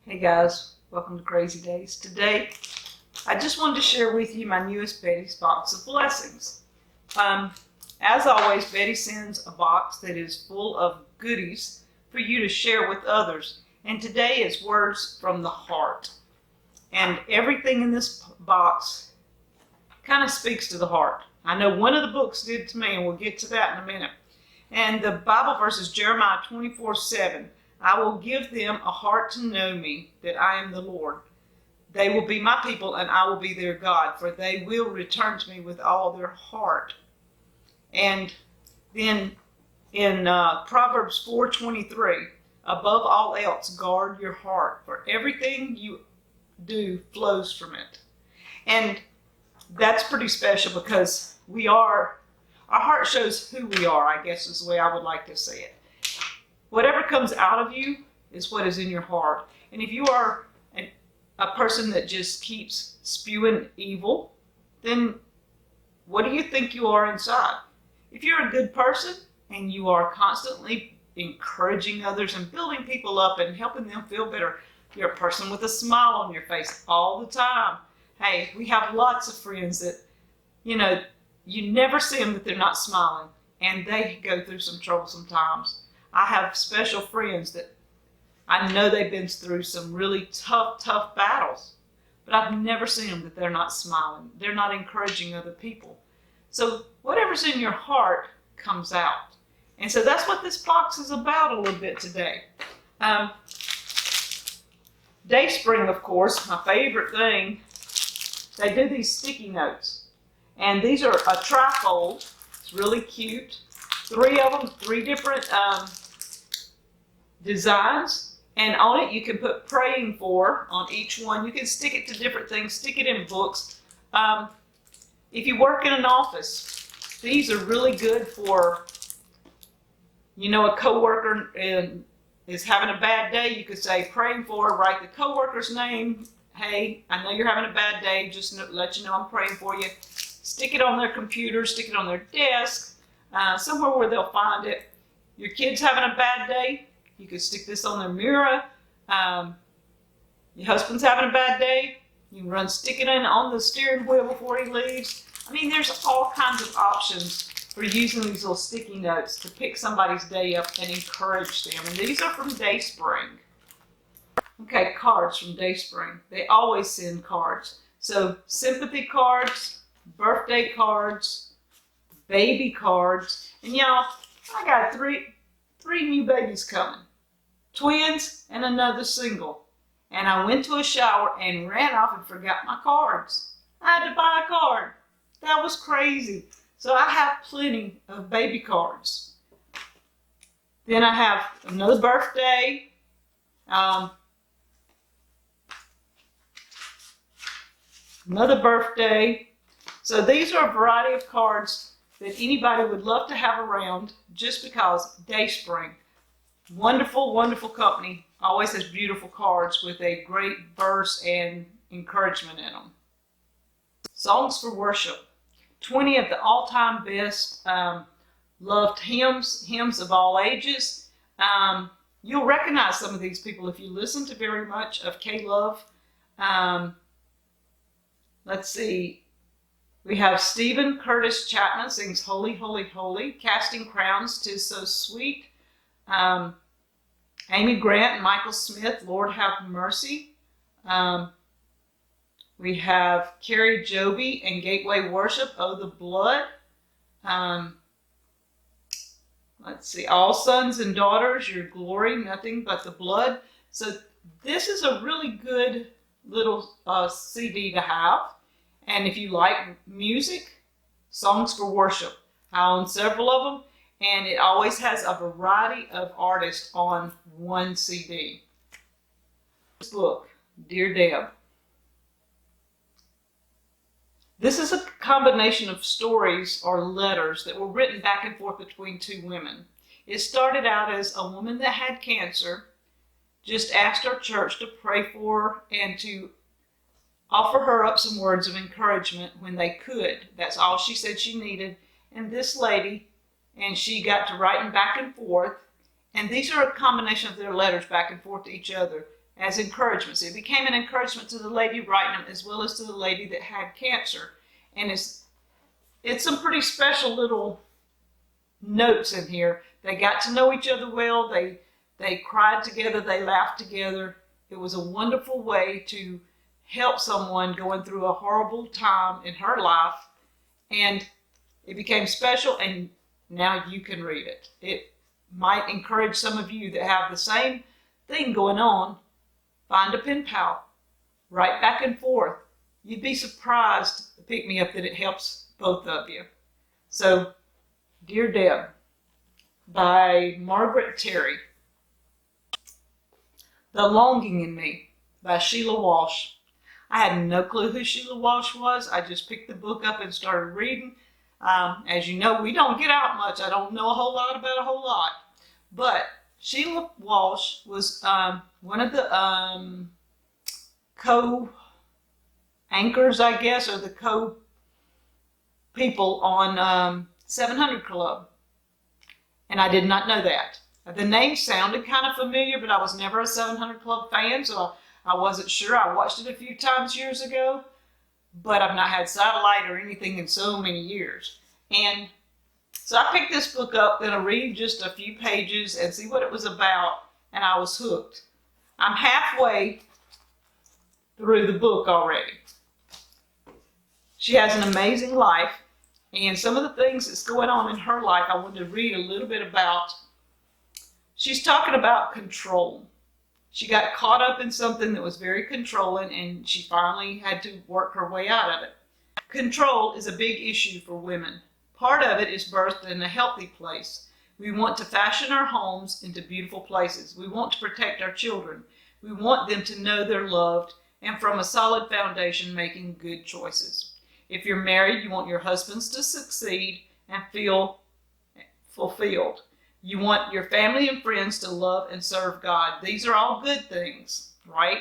Hey guys, welcome to Crazy Days. Today, I just wanted to share with you my newest Bette's box of blessings. As always, Bette sends a box that is full of goodies for you to share with others. And today is words from the heart. And everything in this box kind of speaks to the heart. I know one of the books did to me, and we'll get to that in a minute. And the Bible verse is Jeremiah 24:7. I will give them a heart to know me, that I am the Lord. They will be my people, and I will be their God, for they will return to me with all their heart. And then in Proverbs 4:23, above all else, guard your heart, for everything you do flows from it. And that's pretty special because our heart shows who we are, I guess is the way I would like to say it. Whatever comes out of you is what is in your heart. And if you are a person that just keeps spewing evil, then what do you think you are inside? If you're a good person and you are constantly encouraging others and building people up and helping them feel better, you're a person with a smile on your face all the time. Hey, we have lots of friends that, you never see them that they're not smiling, and they go through some troublesome times. I have special friends that I know they've been through some really tough battles, but I've never seen them that they're not smiling. They're not encouraging other people. So whatever's in your heart comes out. And so that's what this box is about a little bit today. Dayspring, of course, my favorite thing, they do these sticky notes. And these are a trifold. It's really cute. 3 of them, 3 different designs, and on it you can put praying for on each one. You can stick it to different things, stick it in books. If you work in an office, these are really good for, a coworker is having a bad day. You could say praying for, write the coworker's name. Hey, I know you're having a bad day, just let you know I'm praying for you. Stick it on their computer, stick it on their desk. Somewhere where they'll find it. Your kid's having a bad day, you could stick this on their mirror. Your husband's having a bad day, you can stick it in on the steering wheel before he leaves. I mean, there's all kinds of options for using these little sticky notes to pick somebody's day up and encourage them. And these are from Dayspring. Okay, cards from Dayspring. They always send cards. So sympathy cards, birthday cards, baby cards, and y'all, I got three new babies coming, twins and another single, and I went to a shower and ran off and forgot my cards. I had to buy a card. That was crazy. So I have plenty of baby cards. Then I have another birthday, another birthday. So these are a variety of cards that anybody would love to have around, just because Dayspring, wonderful, wonderful company, always has beautiful cards with a great verse and encouragement in them. Songs for worship. 20 of the all-time best loved hymns of all ages. You'll recognize some of these people if you listen to very much of K-Love. Let's see. We have Stephen Curtis Chapman sings Holy, Holy, Holy. Casting Crowns, 'Tis So Sweet. Amy Grant and Michael Smith, Lord Have Mercy. We have Carrie Joby and Gateway Worship, Oh the Blood. Let's see, All Sons and Daughters, Your Glory, Nothing But the Blood. So this is a really good little CD to have. And if you like music, Songs for Worship. I own several of them, and it always has a variety of artists on one CD. This book, Dear Deb. This is a combination of stories or letters that were written back and forth between 2 women. It started out as a woman that had cancer, just asked our church to pray for her and to offer her up some words of encouragement when they could. That's all she said she needed. And this lady, and she got to writing back and forth. And these are a combination of their letters back and forth to each other. as encouragements. It became an encouragement to the lady writing them as well as to the lady that had cancer. And it's some pretty special little notes in here. They got to know each other well. They cried together. They laughed together. It was a wonderful way to help someone going through a horrible time in her life. And it became special, and now you can read it. It might encourage some of you that have the same thing going on. Find a pen pal. Write back and forth. You'd be surprised, the pick-me-up, that it helps both of you. So, Dear Deb, by Margaret Terry. The Longing in Me, by Sheila Walsh. I had no clue who Sheila Walsh was. I just picked the book up and started reading. As you know, we don't get out much. I don't know a whole lot about a whole lot. But Sheila Walsh was one of the co-anchors, I guess, or the co-people on 700 Club. And I did not know that. The name sounded kind of familiar, but I was never a 700 Club fan, so I wasn't sure. I watched it a few times years ago, but I've not had satellite or anything in so many years. And so I picked this book up, going to read just a few pages and see what it was about, and I was hooked. I'm halfway through the book already. She has an amazing life, and some of the things that's going on in her life I wanted to read a little bit about. She's talking about control. She got caught up in something that was very controlling, and she finally had to work her way out of it. Control is a big issue for women. Part of it is birthed in a healthy place. We want to fashion our homes into beautiful places. We want to protect our children. We want them to know they're loved, and from a solid foundation, making good choices. If you're married, you want your husbands to succeed and feel fulfilled. You want your family and friends to love and serve God. These are all good things, right?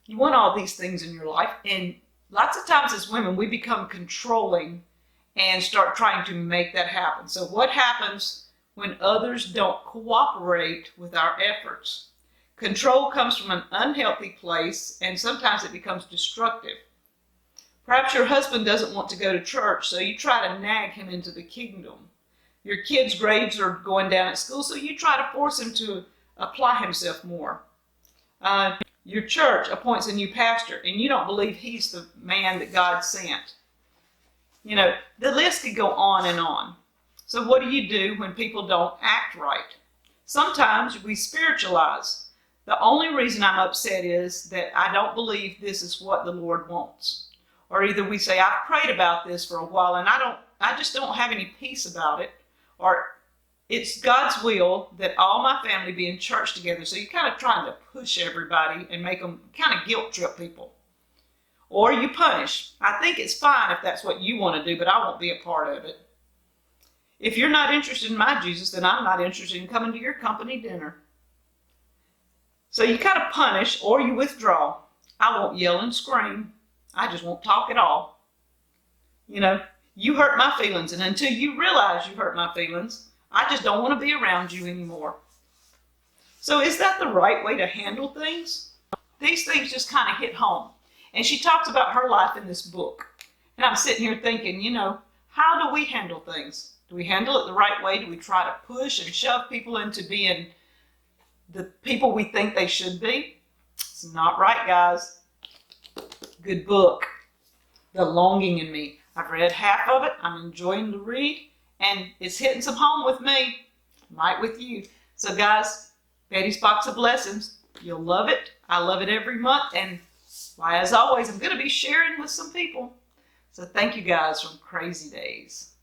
You want all these things in your life. And lots of times as women, we become controlling and start trying to make that happen. So what happens when others don't cooperate with our efforts? Control comes from an unhealthy place, and sometimes it becomes destructive. Perhaps your husband doesn't want to go to church, so you try to nag him into the kingdom. Your kid's grades are going down at school, so you try to force him to apply himself more. Your church appoints a new pastor, and you don't believe he's the man that God sent. You know, the list could go on and on. So what do you do when people don't act right? Sometimes we spiritualize. The only reason I'm upset is that I don't believe this is what the Lord wants. Or either we say, I've prayed about this for a while, and I just don't have any peace about it. Or it's God's will that all my family be in church together. So you're kind of trying to push everybody and make them kind of guilt trip people. Or you punish. I think it's fine if that's what you want to do, but I won't be a part of it. If you're not interested in my Jesus, then I'm not interested in coming to your company dinner. So you kind of punish or you withdraw. I won't yell and scream. I just won't talk at all. You know, you hurt my feelings, and until you realize you hurt my feelings, I just don't want to be around you anymore. So is that the right way to handle things? These things just kind of hit home. And she talks about her life in this book. And I'm sitting here thinking, you know, how do we handle things? Do we handle it the right way? Do we try to push and shove people into being the people we think they should be? It's not right, guys. Good book. The Longing in Me. I've read half of it. I'm enjoying the read. And it's hitting some home with me. Might with you. So guys, Bette's Box of Blessings. You'll love it. I love it every month. And as always, I'm going to be sharing with some people. So thank you guys from Crazy Days.